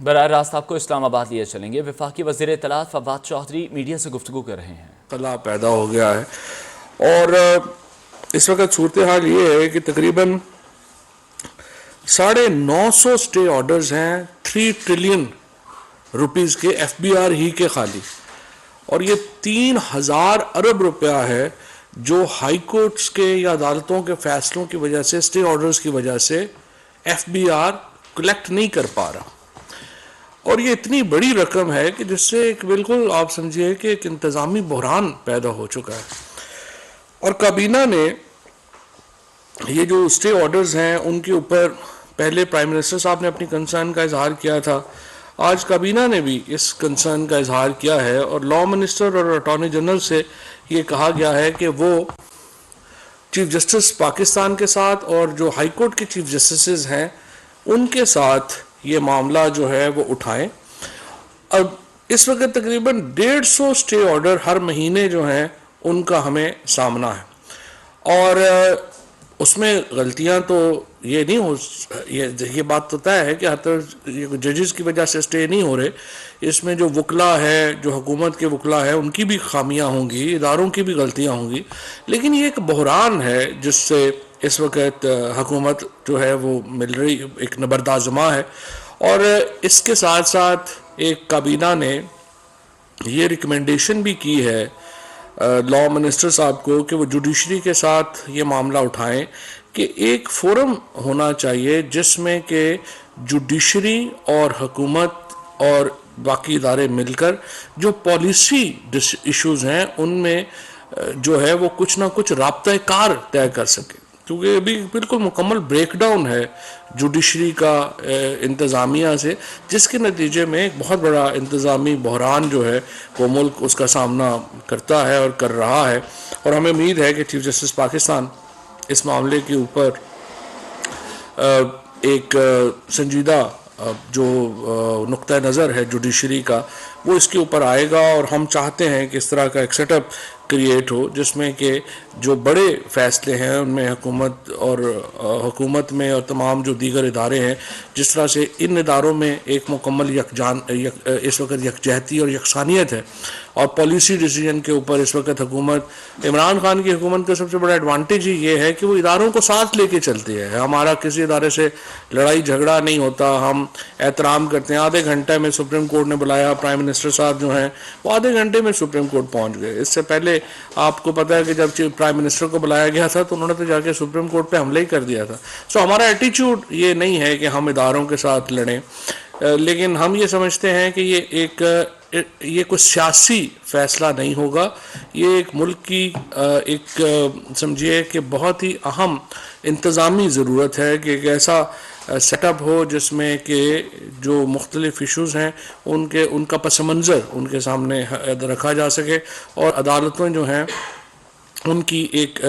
براہ راست آپ کو اسلام آباد لیے چلیں گے۔ وفاقی وزیر اطلاعات فواد چودھری میڈیا سے گفتگو کر رہے ہیں۔ خلا پیدا ہو گیا ہے اور اس وقت صورتحال یہ ہے کہ تقریباً 950 اسٹے آرڈرز ہیں 3 ٹریلین روپیز کے ایف بی آر ہی کے خالی، اور یہ 3000 ارب روپیہ ہے جو ہائی کورٹس کے یا عدالتوں کے فیصلوں کی وجہ سے، اسٹے آرڈرز کی وجہ سے ایف بی آر کلیکٹ نہیں کر پا رہا۔ اور یہ اتنی بڑی رقم ہے کہ جس سے ایک بالکل آپ سمجھیے کہ ایک انتظامی بحران پیدا ہو چکا ہے۔ اور کابینہ نے یہ جو اسٹے آرڈرز ہیں ان کے اوپر پہلے پرائم منسٹر صاحب نے اپنی کنسرن کا اظہار کیا تھا، آج کابینہ نے بھی اس کنسرن کا اظہار کیا ہے، اور لا منسٹر اور اٹارنی جنرل سے یہ کہا گیا ہے کہ وہ چیف جسٹس پاکستان کے ساتھ اور جو ہائی کورٹ کے چیف جسٹسز ہیں ان کے ساتھ یہ معاملہ جو ہے وہ اٹھائیں۔ اب اس وقت تقریباً 150 اسٹے آرڈر ہر مہینے جو ہیں ان کا ہمیں سامنا ہے، اور اس میں غلطیاں تو یہ نہیں ہو، یہ بات تو طے ہے کہ ججز کی وجہ سے اسٹے نہیں ہو رہے، اس میں جو وکلا ہے، جو حکومت کے وکلا ہے، ان کی بھی خامیاں ہوں گی، اداروں کی بھی غلطیاں ہوں گی، لیکن یہ ایک بحران ہے جس سے اس وقت حکومت جو ہے وہ مل رہی، ایک نبردآزما ہے۔ اور اس کے ساتھ ساتھ ایک کابینہ نے یہ ریکمنڈیشن بھی کی ہے لا منسٹر صاحب کو کہ وہ جوڈیشری کے ساتھ یہ معاملہ اٹھائیں کہ ایک فورم ہونا چاہیے جس میں کہ جوڈیشری اور حکومت اور باقی ادارے مل کر جو پالیسی ایشوز ہیں ان میں جو ہے وہ کچھ نہ کچھ رابطہ کار طے کر سکے، کیونکہ ابھی بالکل مکمل بریک ڈاؤن ہے جوڈیشری کا انتظامیہ سے، جس کے نتیجے میں ایک بہت بڑا انتظامی بحران جو ہے وہ ملک اس کا سامنا کرتا ہے اور کر رہا ہے۔ اور ہمیں امید ہے کہ چیف جسٹس پاکستان اس معاملے کے اوپر ایک سنجیدہ جو نقطہ نظر ہے جوڈیشری کا وہ اس کے اوپر آئے گا، اور ہم چاہتے ہیں کہ اس طرح کا ایک سیٹ اپ کریٹ ہو جس میں کہ جو بڑے فیصلے ہیں ان میں حکومت میں اور تمام جو دیگر ادارے ہیں، جس طرح سے ان اداروں میں ایک مکمل اس وقت یکجہتی اور یکسانیت ہے، اور پالیسی ڈیسیجن کے اوپر اس وقت حکومت، عمران خان کی حکومت کا سب سے بڑا ایڈوانٹیج ہی یہ ہے کہ وہ اداروں کو ساتھ لے کے چلتی ہے، ہمارا کسی ادارے سے لڑائی جھگڑا نہیں ہوتا، ہم احترام کرتے ہیں۔ آدھے گھنٹے میں سپریم کورٹ نے بلایا، پرائم منسٹر صاحب جو ہیں وہ آدھے گھنٹے میں سپریم کورٹ پہنچ گئے۔ اس سے پہلے آپ کو پتہ ہے کہ جب پرائم منسٹر کو بلایا گیا تھا تو انہوں نے تو جا کے سپریم کورٹ پہ حملہ ہی کر دیا تھا۔ ہمارا ایٹیچیوڈ یہ نہیں ہے کہ ہم اداروں کے ساتھ لڑیں، لیکن ہم یہ سمجھتے ہیں کہ یہ کوئی سیاسی فیصلہ نہیں ہوگا، یہ ایک ملک کی ایک سمجھیے کہ بہت ہی اہم انتظامی ضرورت ہے کہ ایک ایسا سیٹ اپ ہو جس میں کہ جو مختلف ایشوز ہیں ان کا پس منظر ان کے سامنے رکھا جا سکے، اور عدالتیں جو ہیں ان کی ایک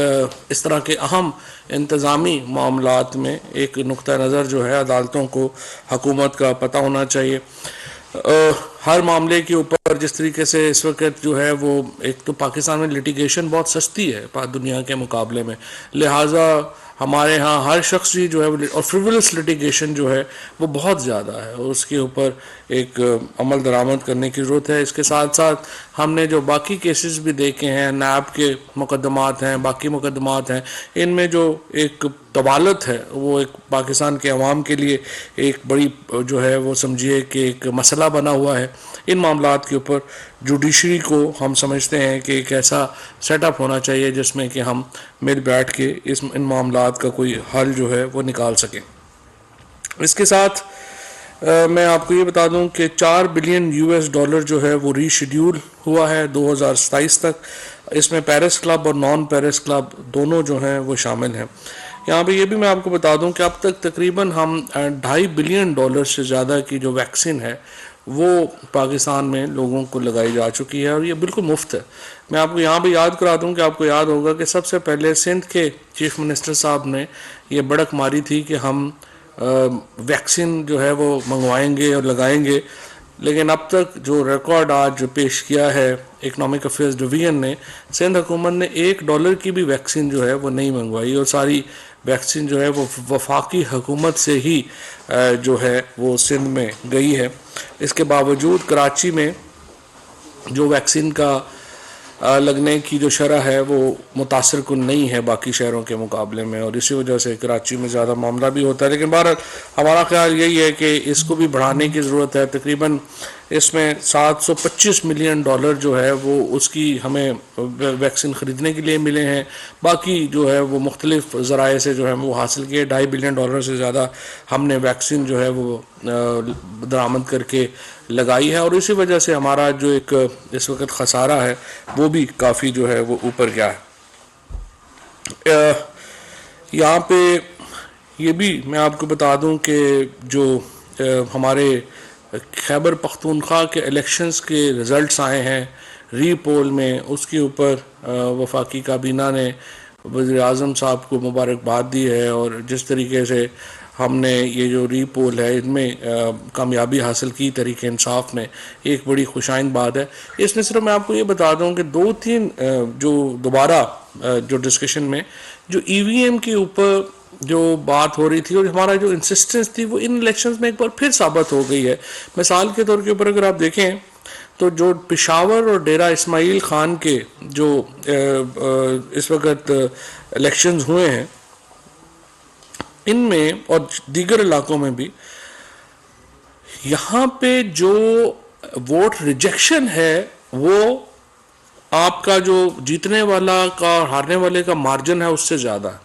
اس طرح کے اہم انتظامی معاملات میں ایک نقطہ نظر جو ہے عدالتوں کو حکومت کا پتہ ہونا چاہیے۔ ہر معاملے کے اوپر جس طریقے سے اس وقت جو ہے وہ ایک تو پاکستان میں لیٹیگیشن بہت سستی ہے دنیا کے مقابلے میں، لہٰذا ہمارے ہاں ہر شخص جو ہے اور فریولس لیٹیگیشن جو ہے وہ بہت زیادہ ہے، اور اس کے اوپر ایک عمل درآمد کرنے کی ضرورت ہے۔ اس کے ساتھ ساتھ ہم نے جو باقی کیسز بھی دیکھے ہیں، نیب کے مقدمات ہیں، باقی مقدمات ہیں، ان میں جو ایک طوالت ہے وہ ایک پاکستان کے عوام کے لیے ایک بڑی جو ہے وہ سمجھیے کہ ایک مسئلہ بنا ہوا ہے۔ ان معاملات کے اوپر جوڈیشری کو ہم سمجھتے ہیں کہ ایک ایسا سیٹ اپ ہونا چاہیے جس میں کہ ہم مل بیٹھ کے ان معاملات کا کوئی حل جو ہے وہ نکال سکیں۔ اس کے ساتھ میں آپ کو یہ بتا دوں کہ $4 بلین جو ہے وہ ری شیڈیول ہوا ہے 2027 تک، اس میں پیرس کلب اور نان پیرس کلب دونوں جو ہیں وہ شامل ہیں۔ یہاں پہ یہ بھی میں آپ کو بتا دوں کہ اب تک تقریباً ہم $2.5 بلین سے زیادہ کی جو ویکسین ہے وہ پاکستان میں لوگوں کو لگائی جا چکی ہے، اور یہ بالکل مفت ہے۔ میں آپ کو یہاں پہ یاد کرا دوں کہ آپ کو یاد ہوگا کہ سب سے پہلے سندھ کے چیف منسٹر صاحب نے یہ بڑک ماری تھی کہ ہم ویکسین جو ہے وہ منگوائیں گے اور لگائیں گے، لیکن اب تک جو ریکارڈ آج پیش کیا ہے اکنامک افیئرز ڈویژن نے، سندھ حکومت نے $1 کی بھی ویکسین جو ہے وہ نہیں منگوائی، اور ساری ویکسین جو ہے وہ وفاقی حکومت سے ہی جو ہے وہ سندھ میں گئی ہے. اس کے باوجود کراچی میں جو ویکسین کا لگنے کی جو شرح ہے وہ متاثر کن نہیں ہے باقی شہروں کے مقابلے میں, اور اسی وجہ سے کراچی میں زیادہ معاملہ بھی ہوتا ہے. لیکن بہرحال ہمارا خیال یہی ہے کہ اس کو بھی بڑھانے کی ضرورت ہے. تقریباً اس میں $725 ملین جو ہے وہ اس کی ہمیں ویکسین خریدنے کے لیے ملے ہیں. باقی جو ہے وہ مختلف ذرائع سے جو ہے وہ حاصل کیے. $2.5 بلین سے زیادہ ہم نے ویکسین جو ہے وہ درآمد کر کے لگائی ہے, اور اسی وجہ سے ہمارا جو ایک اس وقت خسارہ ہے وہ بھی کافی جو ہے وہ اوپر گیا ہے. یہاں پہ یہ بھی میں آپ کو بتا دوں کہ جو ہمارے خیبر پختونخوا کے الیکشنز کے رزلٹس آئے ہیں ری پول میں, اس کے اوپر وفاقی کابینہ نے وزیر اعظم صاحب کو مبارکباد دی ہے, اور جس طریقے سے ہم نے یہ جو ری پول ہے ان میں کامیابی حاصل کی تحریک انصاف نے, ایک بڑی خوشائند بات ہے. اس میں صرف میں آپ کو یہ بتا دوں کہ 2-3 جو دوبارہ جو ڈسکشن میں جو ای وی ایم کے اوپر جو بات ہو رہی تھی اور ہمارا جو انسسٹنس تھی وہ ان الیکشنز میں ایک بار پھر ثابت ہو گئی ہے. مثال کے طور کے اوپر اگر آپ دیکھیں تو جو پشاور اور ڈیرہ اسماعیل خان کے جو اس وقت الیکشنز ہوئے ہیں ان میں اور دیگر علاقوں میں بھی, یہاں پہ جو ووٹ ریجیکشن ہے وہ آپ کا جو جیتنے والا کا ہارنے والے کا مارجن ہے اس سے زیادہ ہے.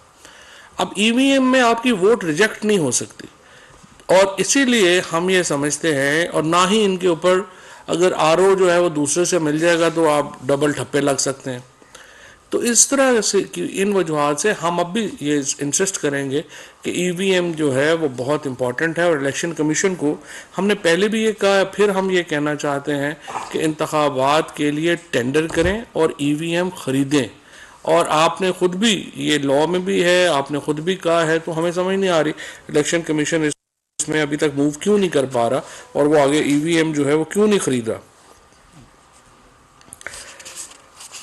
اب ای وی ایم میں آپ کی ووٹ ریجیکٹ نہیں ہو سکتی, اور اسی لیے ہم یہ سمجھتے ہیں, اور نہ ہی ان کے اوپر اگر آر او جو ہے وہ دوسرے سے مل جائے گا تو آپ ڈبل ٹھپے لگ سکتے ہیں. تو اس طرح سے ان وجوہات سے ہم اب بھی یہ انسسٹ کریں گے کہ ای وی ایم جو ہے وہ بہت امپورٹنٹ ہے, اور الیکشن کمیشن کو ہم نے پہلے بھی یہ کہا, پھر ہم یہ کہنا چاہتے ہیں کہ انتخابات کے لیے ٹینڈر کریں اور ای وی ایم خریدیں. اور آپ نے خود بھی یہ لاء میں بھی ہے, آپ نے خود بھی کہا ہے, تو ہمیں سمجھ نہیں آ رہی الیکشن کمیشن اس میں ابھی تک موو کیوں نہیں کر پا رہا, اور وہ آگے ای وی ایم جو ہے وہ کیوں نہیں خرید رہا.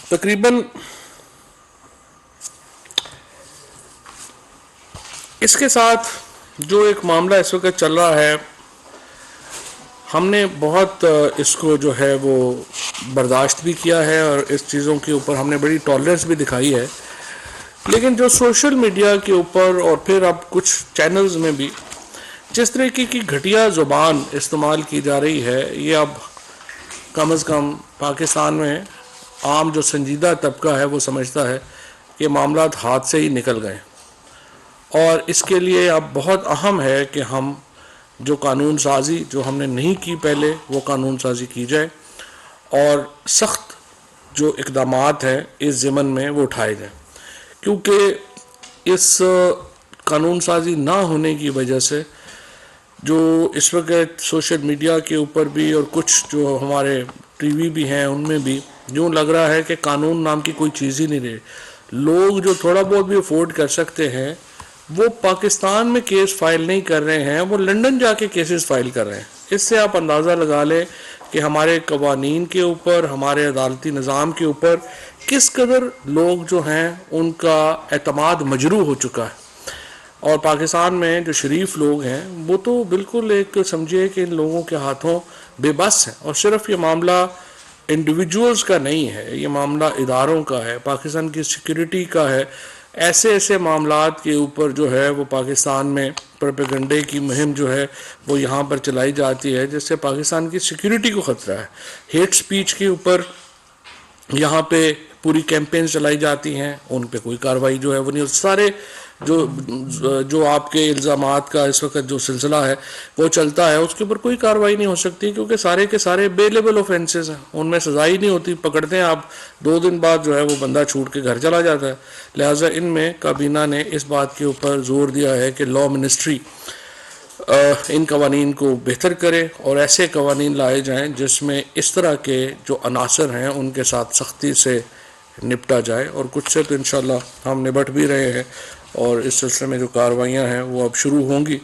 تقریباً اس کے ساتھ جو ایک معاملہ اس وقت چل رہا ہے, ہم نے بہت اس کو جو ہے وہ برداشت بھی کیا ہے, اور اس چیزوں کے اوپر ہم نے بڑی ٹالرنس بھی دکھائی ہے. لیکن جو سوشل میڈیا کے اوپر اور پھر اب کچھ چینلز میں بھی جس طریقے کی گھٹیا زبان استعمال کی جا رہی ہے, یہ اب کم از کم پاکستان میں عام جو سنجیدہ طبقہ ہے وہ سمجھتا ہے کہ معاملات ہاتھ سے ہی نکل گئے, اور اس کے لیے اب بہت اہم ہے کہ ہم جو قانون سازی جو ہم نے نہیں کی پہلے وہ قانون سازی کی جائے, اور سخت جو اقدامات ہیں اس ضمن میں وہ اٹھائے جائیں. کیونکہ اس قانون سازی نہ ہونے کی وجہ سے جو اس وقت سوشل میڈیا کے اوپر بھی اور کچھ جو ہمارے ٹی وی بھی ہیں ان میں بھی یوں لگ رہا ہے کہ قانون نام کی کوئی چیز ہی نہیں رہی. لوگ جو تھوڑا بہت بھی افورڈ کر سکتے ہیں وہ پاکستان میں کیس فائل نہیں کر رہے ہیں, وہ لنڈن جا کے کیسز فائل کر رہے ہیں. اس سے آپ اندازہ لگا لیں کہ ہمارے قوانین کے اوپر, ہمارے عدالتی نظام کے اوپر کس قدر لوگ جو ہیں ان کا اعتماد مجروح ہو چکا ہے. اور پاکستان میں جو شریف لوگ ہیں وہ تو بالکل ایک سمجھے کہ ان لوگوں کے ہاتھوں بے بس ہیں, اور صرف یہ معاملہ انڈیویجولز کا نہیں ہے, یہ معاملہ اداروں کا ہے, پاکستان کی سیکیورٹی کا ہے. ایسے معاملات کے اوپر جو ہے وہ پاکستان میں پروپیگنڈے کی مہم جو ہے وہ یہاں پر چلائی جاتی ہے جس سے پاکستان کی سیکیورٹی کو خطرہ ہے. ہیٹ سپیچ کے اوپر یہاں پہ پوری کیمپین چلائی جاتی ہیں, ان پہ کوئی کارروائی جو ہے وہ نہیں. سارے جو آپ کے الزامات کا اس وقت جو سلسلہ ہے وہ چلتا ہے اس کے اوپر کوئی کارروائی نہیں ہو سکتی, کیونکہ سارے کے سارے بیلیبل آفینسز ہیں, ان میں سزا ہی نہیں ہوتی. پکڑتے ہیں آپ 2 دن بعد جو ہے وہ بندہ چھوٹ کے گھر چلا جاتا ہے. لہٰذا ان میں کابینہ نے اس بات کے اوپر زور دیا ہے کہ لاء منسٹری ان قوانین کو بہتر کرے اور ایسے قوانین لائے جائیں جس میں اس طرح کے جو عناصر ہیں ان کے ساتھ سختی سے نپٹا جائے. اور کچھ سے تو انشاءاللہ ہم نبٹ بھی رہے ہیں, اور اس سلسلے میں جو کارروائیاں ہیں وہ اب شروع ہوں گی,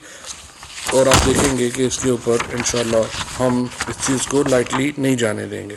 اور آپ دیکھیں گے کہ اس کے اوپر انشاءاللہ ہم اس چیز کو لائٹلی نہیں جانے دیں گے.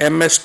MS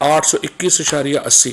821.80।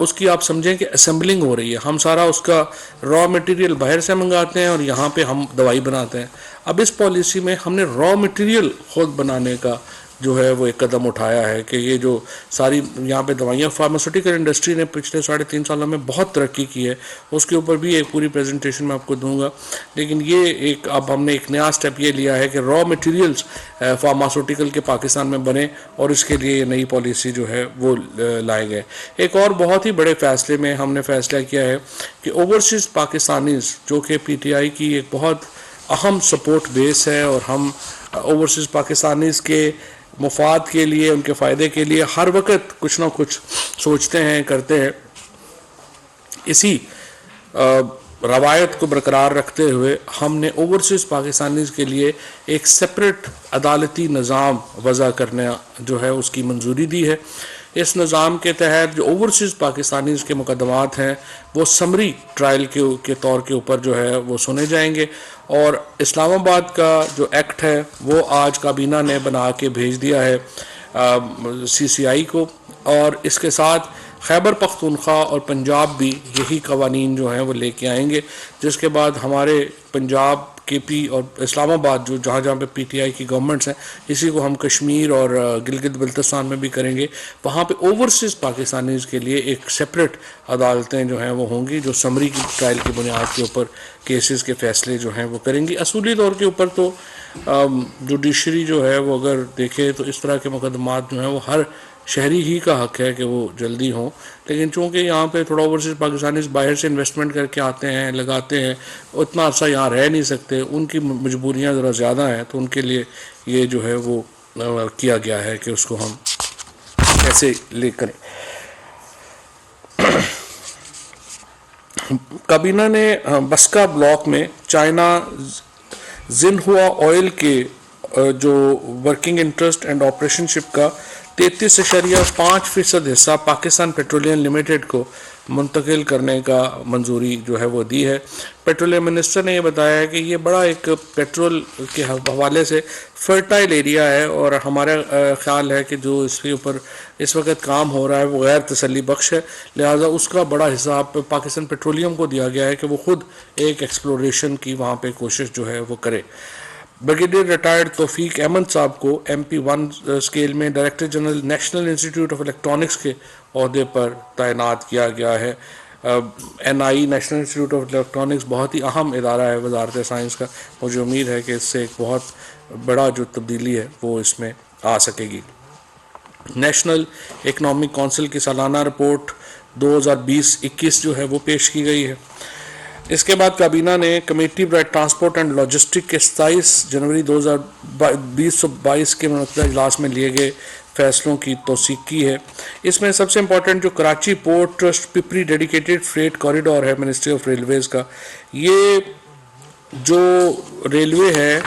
اس کی آپ سمجھیں کہ اسمبلنگ ہو رہی ہے. ہم سارا اس کا را مٹیریل باہر سے منگاتے ہیں اور یہاں پہ ہم دوائی بناتے ہیں. اب اس پالیسی میں ہم نے را مٹیریل خود بنانے کا جو ہے وہ ایک قدم اٹھایا ہے کہ یہ جو ساری یہاں پہ دوائیاں فارماسیوٹیکل انڈسٹری نے پچھلے 3.5 سالوں میں بہت ترقی کی ہے. اس کے اوپر بھی ایک پوری پریزنٹیشن میں آپ کو دوں گا. لیکن یہ ایک اب ہم نے ایک نیا سٹیپ یہ لیا ہے کہ را مٹیریلز فارماسیوٹیکل کے پاکستان میں بنے اور اس کے لیے یہ نئی پالیسی جو ہے وہ لائے گئے. ایک اور بہت ہی بڑے فیصلے میں ہم نے فیصلہ کیا ہے کہ اوورسیز پاکستانیز جو کہ پی ٹی آئی کی ایک بہت اہم سپورٹ بیس ہے اور ہم اوورسیز پاکستانیز کے مفاد کے لیے ان کے فائدے کے لیے ہر وقت کچھ نہ کچھ سوچتے ہیں کرتے ہیں. اسی روایت کو برقرار رکھتے ہوئے ہم نے اوورسیز پاکستانیز کے لیے ایک سپریٹ عدالتی نظام وضع کرنے جو ہے اس کی منظوری دی ہے. اس نظام کے تحت جو اوورسیز پاکستانیز کے مقدمات ہیں وہ سمری ٹرائل کے طور کے اوپر جو ہے وہ سنے جائیں گے. اور اسلام آباد کا جو ایکٹ ہے وہ آج کابینہ نے بنا کے بھیج دیا ہے سی سی آئی کو, اور اس کے ساتھ خیبر پختونخوا اور پنجاب بھی یہی قوانین جو ہیں وہ لے کے آئیں گے, جس کے بعد ہمارے پنجاب کے پی اور اسلام آباد جو جہاں پہ پی ٹی آئی کی گورنمنٹس ہیں, اسی کو ہم کشمیر اور گلگت بلتستان میں بھی کریں گے. وہاں پہ اوورسیز پاکستانیز کے لیے ایک سپریٹ عدالتیں جو ہیں وہ ہوں گی جو سمری کی ٹرائل کی بنیاد کے اوپر کیسز کے فیصلے جو ہیں وہ کریں گی. اصولی طور کے اوپر تو جوڈیشری جو ہے وہ اگر دیکھے تو اس طرح کے مقدمات جو ہیں وہ ہر شہری ہی کا حق ہے کہ وہ جلدی ہوں, لیکن چونکہ یہاں پہ تھوڑا اوورسیز پاکستانیز باہر سے انویسٹمنٹ کر کے آتے ہیں لگاتے ہیں, اتنا عرصہ یہاں رہ نہیں سکتے, ان کی مجبوریاں ذرا زیادہ ہیں, تو ان کے لیے یہ جو ہے وہ کیا گیا ہے کہ اس کو ہم کیسے لے کریں. کابینہ نے بسکا بلاک میں چائنا زنہوا آئل کے جو ورکنگ انٹرسٹ اینڈ آپریشن شپ کا 33.5% حصہ پاکستان پیٹرولیم لمیٹڈ کو منتقل کرنے کا منظوری جو ہے وہ دی ہے. پیٹرولیم منسٹر نے یہ بتایا ہے کہ یہ بڑا ایک پیٹرول کے حوالے سے فرٹائل ایریا ہے, اور ہمارا خیال ہے کہ جو اس کے اوپر اس وقت کام ہو رہا ہے وہ غیر تسلی بخش ہے, لہٰذا اس کا بڑا حصہ پاکستان پیٹرولیم کو دیا گیا ہے کہ وہ خود ایک ایکسپلوریشن کی وہاں پہ کوشش جو ہے وہ کرے. بریگیڈیئر ریٹائرڈ توفیق احمد صاحب کو MP1 اسکیل میں director general national institute of electronics کے عہدے پر تعینات کیا گیا ہے. NI national institute of electronics بہت ہی اہم ادارہ ہے وزارت سائنس کا. مجھے امید ہے کہ اس سے ایک بہت بڑا جو تبدیلی ہے وہ اس میں آ سکے گی. نیشنل اکنامک کونسل کی سالانہ رپورٹ 2020-21 جو ہے وہ پیش کی گئی ہے. اس کے بعد کابینہ نے کمیٹی برائے ٹرانسپورٹ اینڈ لاجسٹک کے 27 جنوری 2022 کے منعقدہ اجلاس میں لیے گئے فیصلوں کی توثیق کی ہے. اس میں سب سے امپورٹنٹ جو Karachi port trust Pipri dedicated freight corridor ہے منسٹری آف ریلویز کا, یہ جو ریلوے ہے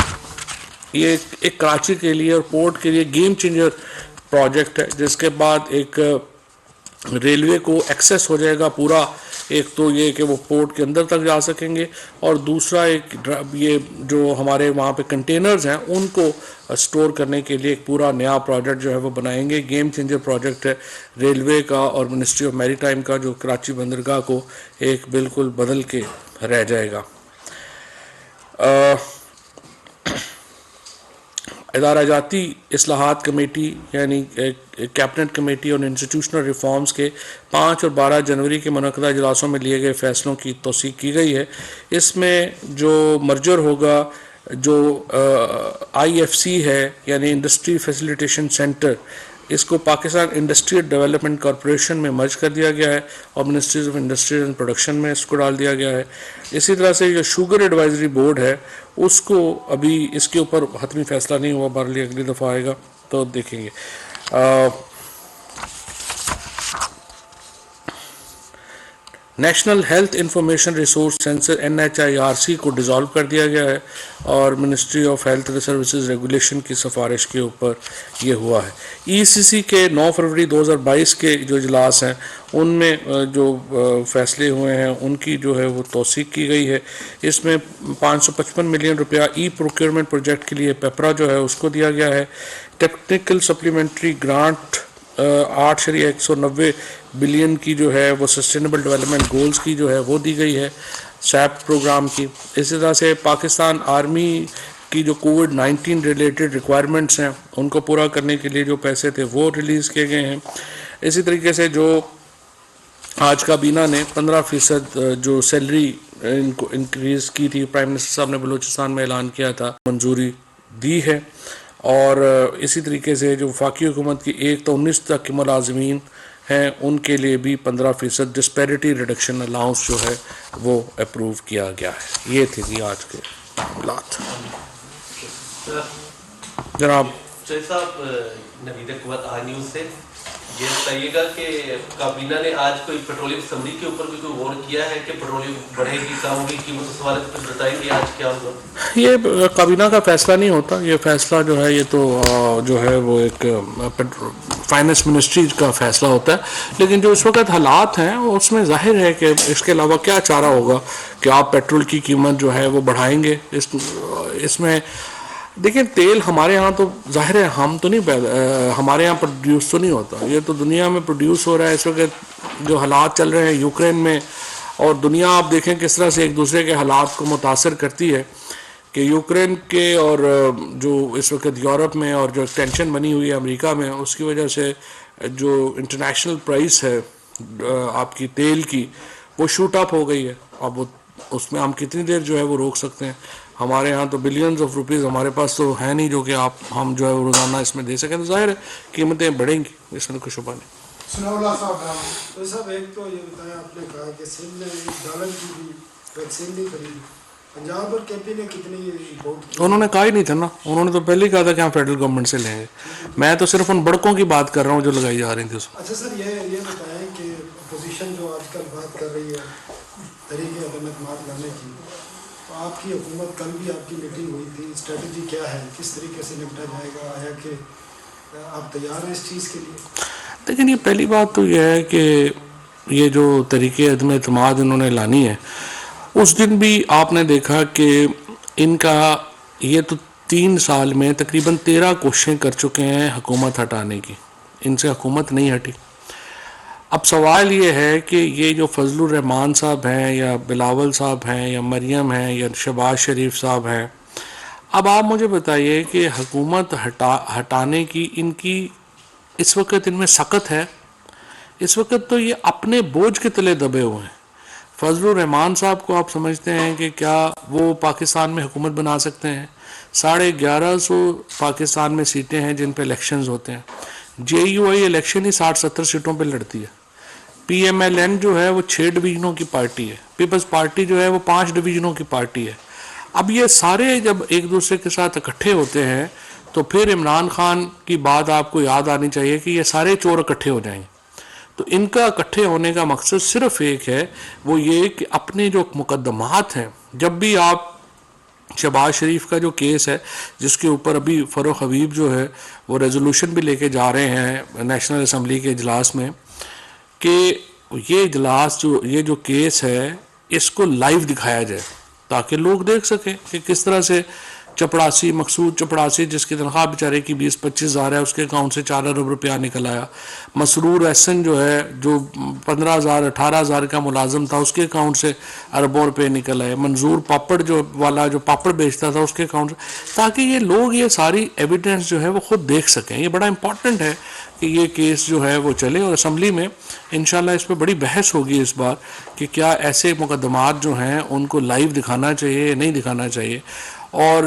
یہ ایک کراچی کے لیے اور پورٹ کے لیے گیم چینجر پروجیکٹ ہے, جس کے بعد ایک ریلوے کو ایکسیس ہو جائے گا پورا. ایک تو یہ کہ وہ پورٹ کے اندر تک جا سکیں گے, اور دوسرا ایک یہ جو ہمارے وہاں پہ کنٹینرز ہیں ان کو سٹور کرنے کے لیے ایک پورا نیا پروجیکٹ جو ہے وہ بنائیں گے. گیم چینجر پروجیکٹ ہے ریلوے کا اور منسٹری آف میری ٹائم کا, جو کراچی بندرگاہ کو ایک بالکل بدل کے رہ جائے گا. ادارہ جاتی اصلاحات کمیٹی یعنی کیبنٹ کمیٹی اور انسٹیٹیوشنل ریفارمز کے 5 اور 12 جنوری کے منعقدہ اجلاسوں میں لیے گئے فیصلوں کی توثیق کی گئی ہے. اس میں جو مرجر ہوگا جو IFC ہے یعنی انڈسٹری فیسیلیٹیشن سینٹر, اس کو پاکستان انڈسٹریل ڈیولپمنٹ کارپوریشن میں مرج کر دیا گیا ہے اور ministries of industries and production میں اس کو ڈال دیا گیا ہے. اسی طرح سے جو شوگر ایڈوائزری بورڈ ہے اس کو ابھی اس کے اوپر حتمی فیصلہ نہیں ہوا, بہرحال اگلی دفعہ آئے گا تو دیکھیں گے. National health information resource centre NHIRC کو ڈیزالو کر دیا گیا ہے, اور ministry of health services regulation کی سفارش کے اوپر یہ ہوا ہے. ECC کے 9 فروری 2022 کے جو اجلاس ہیں ان میں جو فیصلے ہوئے ہیں ان کی جو ہے وہ توثیق کی گئی ہے. اس میں 555 ملین روپیہ ای پروکیورمنٹ پروجیکٹ کے لیے پیپرا جو ہے اس کو دیا گیا ہے. ٹیکنیکل سپلیمنٹری گرانٹ 8.190 بلین کی جو ہے وہ سسٹینیبل ڈیولپمنٹ گولز کی جو ہے وہ دی گئی ہے سیپ پروگرام کی. اسی طرح سے پاکستان آرمی کی جو کووڈ-19 ریلیٹڈ ریکوائرمنٹس ہیں ان کو پورا کرنے کے لیے جو پیسے تھے وہ ریلیز کیے گئے ہیں. اسی طریقے سے جو آج کابینہ نے 15% جو سیلری ان کو انکریز کی تھی پرائم منسٹر صاحب نے بلوچستان میں اعلان کیا تھا منظوری دی ہے. اور اسی طریقے سے جو وفاقی حکومت کی 1 تا 19 تک کے ملازمین ہیں ان کے لیے بھی 15% ڈسپیرٹی ریڈکشن الاؤنس جو ہے وہ اپروو کیا گیا ہے. یہ تھے جی آج کے معاملات. جناب صاحب نوید حکومت آج نیوز سے یہ بتائیے گا کہ کابینہ نے آج کوئی پیٹرولیم اسمبلی کے اوپر بھی کوئی غور کیا ہے کہ پیٹرولیم بڑھے گی کم ہوگی قیمت اس حوالے سے کچھ بتائیں گے آج کیا ہوگا؟ یہ کابینہ کا فیصلہ نہیں ہوتا. یہ فیصلہ جو ہے یہ تو جو ہے وہ ایک فائنانس منسٹری کا فیصلہ ہوتا ہے. لیکن جو اس وقت حالات ہیں اس میں ظاہر ہے کہ اس کے علاوہ کیا چارہ ہوگا کہ آپ پیٹرول کی قیمت جو ہے وہ بڑھائیں گے. اس میں دیکھیں تیل ہمارے ہاں تو ظاہر ہے ہم تو نہیں ہمارے ہاں پروڈیوس تو نہیں ہوتا. یہ تو دنیا میں پروڈیوس ہو رہا ہے. اس وقت جو حالات چل رہے ہیں یوکرین میں اور دنیا آپ دیکھیں کس طرح سے ایک دوسرے کے حالات کو متاثر کرتی ہے کہ یوکرین کے اور جو اس وقت یورپ میں اور جو ٹینشن بنی ہوئی ہے امریکہ میں اس کی وجہ سے جو انٹرنیشنل پرائس ہے آپ کی تیل کی وہ شوٹ اپ ہو گئی ہے. اب اس میں ہم کتنی دیر جو ہے وہ روک سکتے ہیں. ہمارے ہاں تو بلینز آف روپیز ہمارے پاس تو ہے نہیں جو کہ ہم جو ہے روزانہ اس میں دے سکیں. تو ظاہر ہے قیمتیں بڑھیں گی اس میں کوئی شبہ نہیں. صاحب ایک تو یہ بتایا آپ نے کہا کہ سندھ نے $1 کی بھی ویکسین نہیں خریدی. پنجاب اور کے پی نے کتنی امپورٹ کی؟ انہوں نے کہا ہی نہیں تھا نا. انہوں نے تو پہلے ہی کہا تھا کہ ہم فیڈرل گورنمنٹ سے لیں گے. میں تو صرف ان بڑکوں کی بات کر رہا ہوں جو لگائی جا رہی تھی اس میں. اچھا سر یہ بتائیں کہ اپوزیشن جو آج کل بات کر رہی ہے طریقے عدم اعتماد لانے کی تو آپ کی حکومت کل بھی آپ کی میٹنگ ہوئی تھی. اسٹریٹجی کیا ہے کس طریقے سے نپٹا جائے گا؟ آیا کہ آپ تیار ہیں اس چیز کے لیے؟ لیکن یہ پہلی بات تو یہ ہے کہ یہ جو طریقے عدم اعتماد انہوں نے لانی ہے اس دن بھی آپ نے دیکھا کہ ان کا یہ تو 3 سال میں تقریباً 13 کوششیں کر چکے ہیں حکومت ہٹانے کی. ان سے حکومت نہیں ہٹی. اب سوال یہ ہے کہ یہ جو فضل الرحمان صاحب ہیں یا بلاول صاحب ہیں یا مریم ہیں یا شہباز شریف صاحب ہیں اب آپ مجھے بتائیے کہ حکومت ہٹانے کی ان کی اس وقت ان میں سخت ہے. اس وقت تو یہ اپنے بوجھ کے تلے دبے ہوئے ہیں. فضل الرحمان صاحب کو آپ سمجھتے ہیں کہ کیا وہ پاکستان میں حکومت بنا سکتے ہیں؟ 1150 پاکستان میں سیٹیں ہیں جن پہ الیکشنز ہوتے ہیں. جے یو آئی الیکشن ہی 60-70 سیٹوں پہ لڑتی ہے. پی ایم ایل این جو ہے وہ 6 ڈویژنوں کی پارٹی ہے. پیپلز پارٹی جو ہے وہ 5 ڈویژنوں کی پارٹی ہے. اب یہ سارے جب ایک دوسرے کے ساتھ اکٹھے ہوتے ہیں تو پھر عمران خان کی بات آپ کو یاد آنی چاہیے کہ یہ سارے چور اکٹھے ہو جائیں گے. تو ان کا اکٹھے ہونے کا مقصد صرف ایک ہے وہ یہ کہ اپنے جو مقدمات ہیں جب بھی آپ شہباز شریف کا جو کیس ہے جس کے اوپر ابھی فروخ حبیب جو ہے وہ ریزولوشن بھی لے کے جا رہے ہیں نیشنل اسمبلی کے اجلاس میں کہ یہ اجلاس یہ جو کیس ہے اس کو لائیو دکھایا جائے تاکہ لوگ دیکھ سکیں کہ کس طرح سے چپڑاسی مقصود چپڑاسی جس کی تنخواہ بیچارے کی 20-25 ہزار ہے اس کے اکاؤنٹ سے 4 ارب روپیہ نکل آیا. مسرور احسن جو ہے جو 15,000-18,000 کا ملازم تھا اس کے اکاؤنٹ سے اربوں روپے نکل آئے. منظور پاپڑ جو والا جو پاپڑ بیچتا تھا اس کے اکاؤنٹ سے تاکہ یہ لوگ یہ ساری ایویڈنس جو ہے وہ خود دیکھ سکیں. یہ بڑا امپورٹنٹ ہے کہ یہ کیس جو ہے وہ چلے اور اسمبلی میں انشاءاللہ اس پہ بڑی بحث ہوگی اس بار کہ کیا ایسے مقدمات جو ہیں ان کو لائیو دکھانا چاہیے یا نہیں دکھانا چاہیے. اور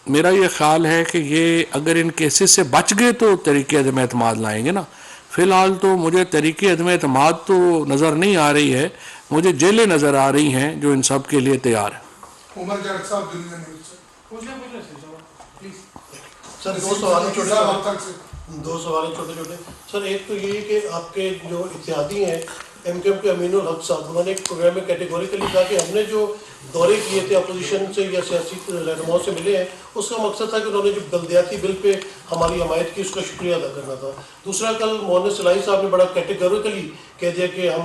میرا یہ خیال ہے کہ یہ اگر ان کیسز سے بچ گئے تو طریقے عدم اعتماد لائیں گے نا. فی الحال تو مجھے طریقے عدم اعتماد تو نظر نہیں آ رہی ہے. مجھے جیلیں نظر آ رہی ہیں جو ان سب کے لیے تیار ہیں. عمر جاوید صاحب دنیا نیوز سے سر دو سوال چھوٹے سر. ایک تو یہ کہ آپ کے جو اتحادی ہیں ایم کیو کے امین الحق صاحب انہوں نے ایک پروگرام میں کیٹیگوریکلی کہا کہ ہم نے جو دورے کیے تھے اپوزیشن سے یا سیاسی رہنماؤں سے ملے ہیں اس کا مقصد تھا کہ انہوں نے جو بلدیاتی بل پہ ہماری حمایت کی اس کا شکریہ ادا کرنا تھا. دوسرا کل مولانا صلاحی صاحب نے بڑا کیٹیگوریکلی کہہ دیا کہ ہم